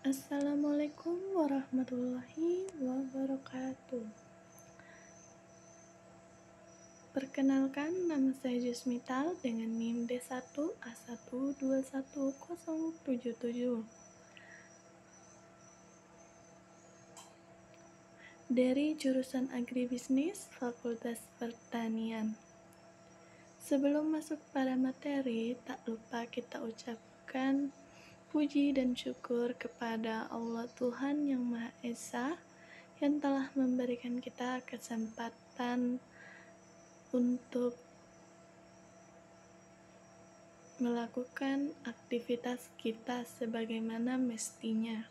Assalamualaikum warahmatullahi wabarakatuh. Perkenalkan, nama saya Jusmital dengan NIM D1A1210077 dari jurusan Agribisnis Fakultas Pertanian. Sebelum masuk pada materi, tak lupa kita ucapkan puji dan syukur kepada Allah Tuhan Yang Maha Esa yang telah memberikan kita kesempatan untuk melakukan aktivitas kita sebagaimana mestinya.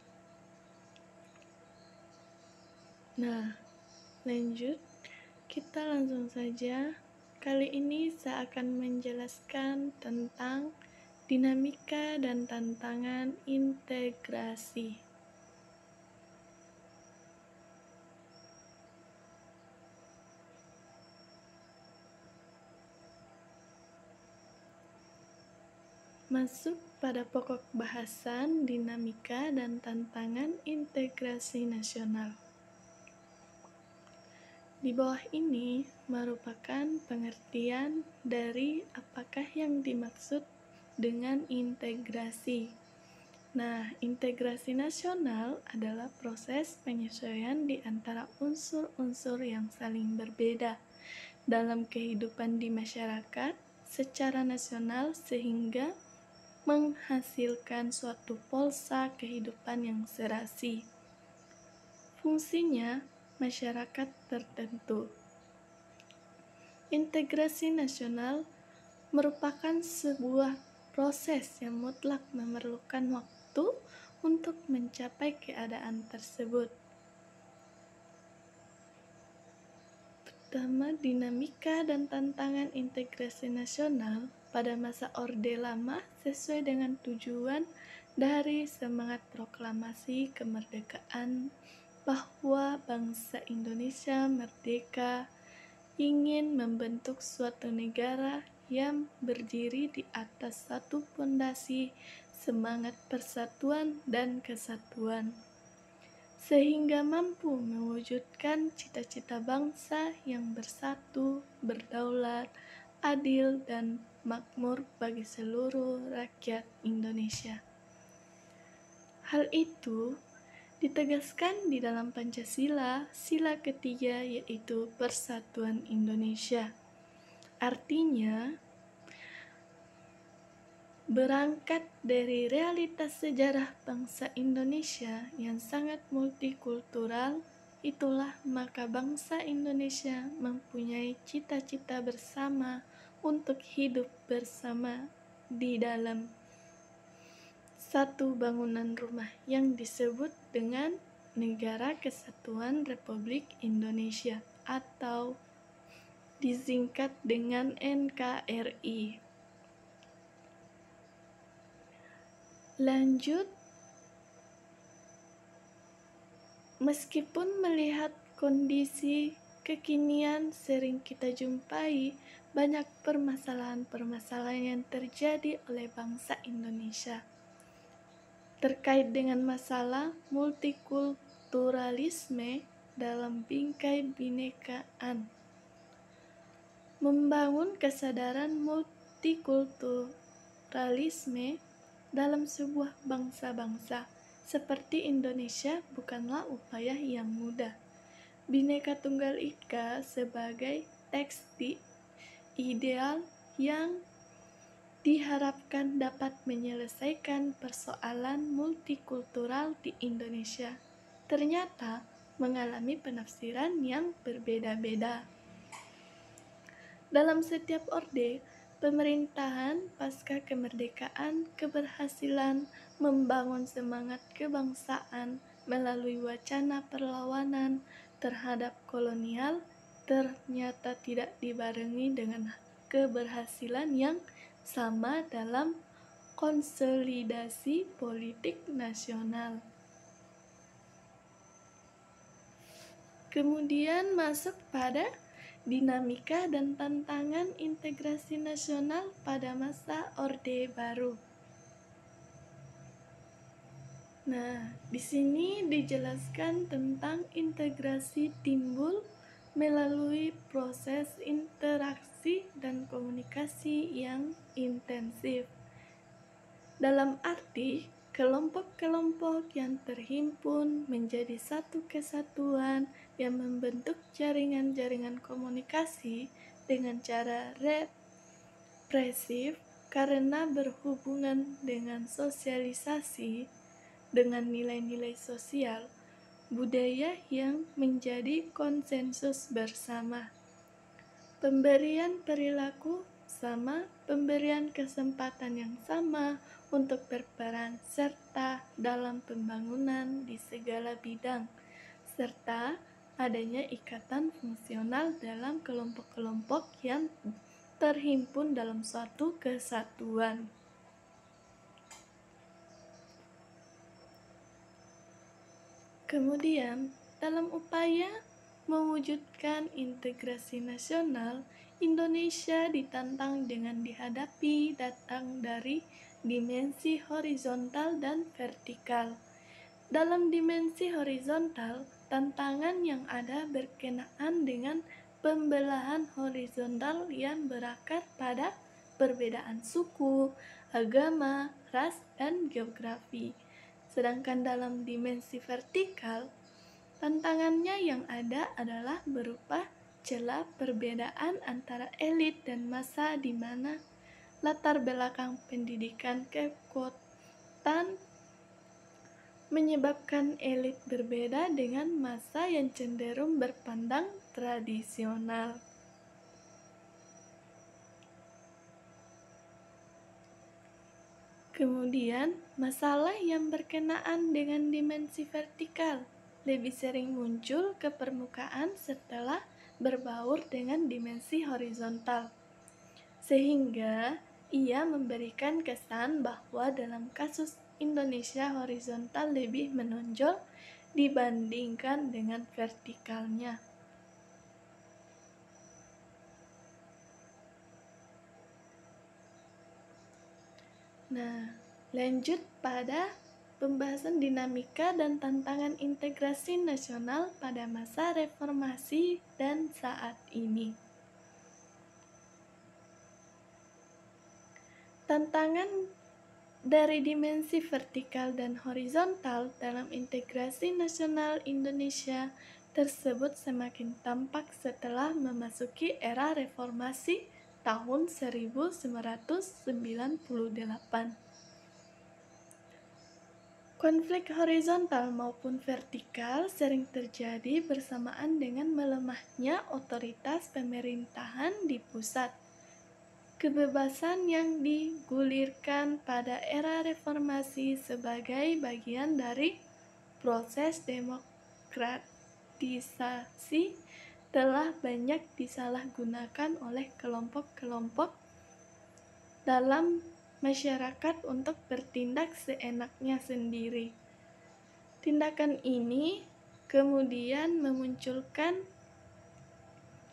Nah, lanjut, kita langsung saja. Kali ini saya akan menjelaskan tentang dinamika dan tantangan integrasi. Masuk pada pokok bahasan dinamika dan tantangan integrasi nasional. Di bawah ini merupakan pengertian dari apakah yang dimaksud dengan integrasi. Nah, integrasi nasional adalah proses penyesuaian di antara unsur-unsur yang saling berbeda dalam kehidupan di masyarakat secara nasional sehingga menghasilkan suatu polsa kehidupan yang serasi. Fungsinya masyarakat tertentu. Integrasi nasional merupakan sebuah proses yang mutlak memerlukan waktu untuk mencapai keadaan tersebut. Pertama, dinamika dan tantangan integrasi nasional pada masa Orde Lama sesuai dengan tujuan dari semangat proklamasi kemerdekaan bahwa bangsa Indonesia merdeka ingin membentuk suatu negara yang berdiri di atas satu fondasi semangat persatuan dan kesatuan, sehingga mampu mewujudkan cita-cita bangsa yang bersatu, berdaulat, adil, dan makmur bagi seluruh rakyat Indonesia. Hal itu ditegaskan di dalam Pancasila, sila ketiga yaitu Persatuan Indonesia. Artinya, berangkat dari realitas sejarah bangsa Indonesia yang sangat multikultural, itulah maka bangsa Indonesia mempunyai cita-cita bersama untuk hidup bersama di dalam satu bangunan rumah yang disebut dengan Negara Kesatuan Republik Indonesia atau disingkat dengan NKRI. Lanjut, meskipun melihat kondisi kekinian sering kita jumpai banyak permasalahan-permasalahan yang terjadi oleh bangsa Indonesia terkait dengan masalah multikulturalisme dalam bingkai binekaan. Membangun kesadaran multikulturalisme dalam sebuah bangsa-bangsa seperti Indonesia bukanlah upaya yang mudah. Bhinneka Tunggal Ika sebagai teks ideal yang diharapkan dapat menyelesaikan persoalan multikultural di Indonesia ternyata mengalami penafsiran yang berbeda-beda. Dalam setiap orde pemerintahan pasca kemerdekaan keberhasilan membangun semangat kebangsaan melalui wacana perlawanan terhadap kolonial ternyata tidak dibarengi dengan keberhasilan yang sama dalam konsolidasi politik nasional. Kemudian masuk pada dinamika dan tantangan integrasi nasional pada masa Orde Baru. Nah, di sini dijelaskan tentang integrasi timbul melalui proses interaksi dan komunikasi yang intensif. Dalam arti, kelompok-kelompok yang terhimpun menjadi satu kesatuan yang membentuk jaringan-jaringan komunikasi dengan cara represif karena berhubungan dengan sosialisasi dengan nilai-nilai sosial budaya yang menjadi konsensus bersama. Pemberian perilaku sama, pemberian kesempatan yang sama untuk berperan serta dalam pembangunan di segala bidang, serta adanya ikatan fungsional dalam kelompok-kelompok yang terhimpun dalam suatu kesatuan. Kemudian, dalam upaya mewujudkan integrasi nasional, Indonesia ditantang dengan dihadapi datang dari dimensi horizontal dan vertikal. Dalam dimensi horizontal, tantangan yang ada berkenaan dengan pembelahan horizontal yang berakar pada perbedaan suku, agama, ras, dan geografi. Sedangkan dalam dimensi vertikal, tantangannya yang ada adalah berupa celah perbedaan antara elit dan massa di mana latar belakang pendidikan kekuatan menyebabkan elit berbeda dengan massa yang cenderung berpandang tradisional. Kemudian, masalah yang berkenaan dengan dimensi vertikal lebih sering muncul ke permukaan setelah berbaur dengan dimensi horizontal, sehingga ia memberikan kesan bahwa dalam kasus Indonesia horizontal lebih menonjol dibandingkan dengan vertikalnya. Nah, lanjut pada pembahasan dinamika dan tantangan integrasi nasional pada masa reformasi dan saat ini. Tantangan dari dimensi vertikal dan horizontal dalam integrasi nasional Indonesia tersebut semakin tampak setelah memasuki era reformasi tahun 1998. Konflik horizontal maupun vertikal sering terjadi bersamaan dengan melemahnya otoritas pemerintahan di pusat. Kebebasan yang digulirkan pada era reformasi sebagai bagian dari proses demokratisasi telah banyak disalahgunakan oleh kelompok-kelompok dalam masyarakat untuk bertindak seenaknya sendiri. Tindakan ini kemudian memunculkan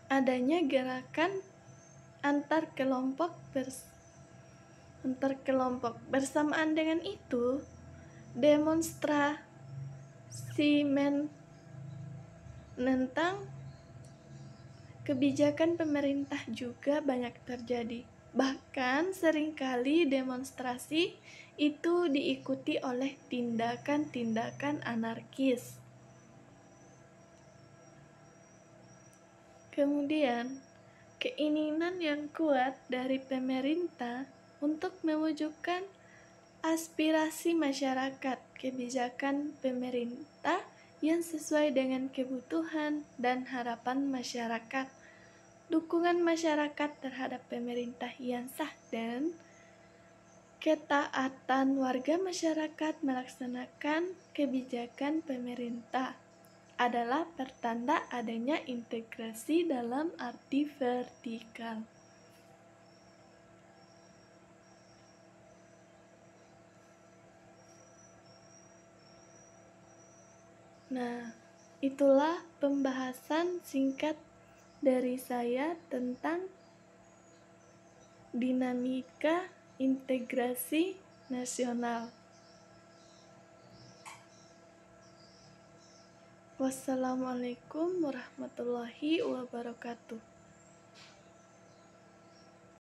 adanya gerakan antar kelompok. Bersamaan dengan itu, demonstrasi menentang kebijakan pemerintah juga banyak terjadi. Bahkan seringkali demonstrasi itu diikuti oleh tindakan-tindakan anarkis. Kemudian, keinginan yang kuat dari pemerintah untuk mewujudkan aspirasi masyarakat, kebijakan pemerintah yang sesuai dengan kebutuhan dan harapan masyarakat, dukungan masyarakat terhadap pemerintah yang sah, dan ketaatan warga masyarakat melaksanakan kebijakan pemerintah adalah pertanda adanya integrasi dalam arti vertikal. Nah, itulah pembahasan singkat dari saya tentang dinamika integrasi nasional. Wassalamualaikum warahmatullahi wabarakatuh.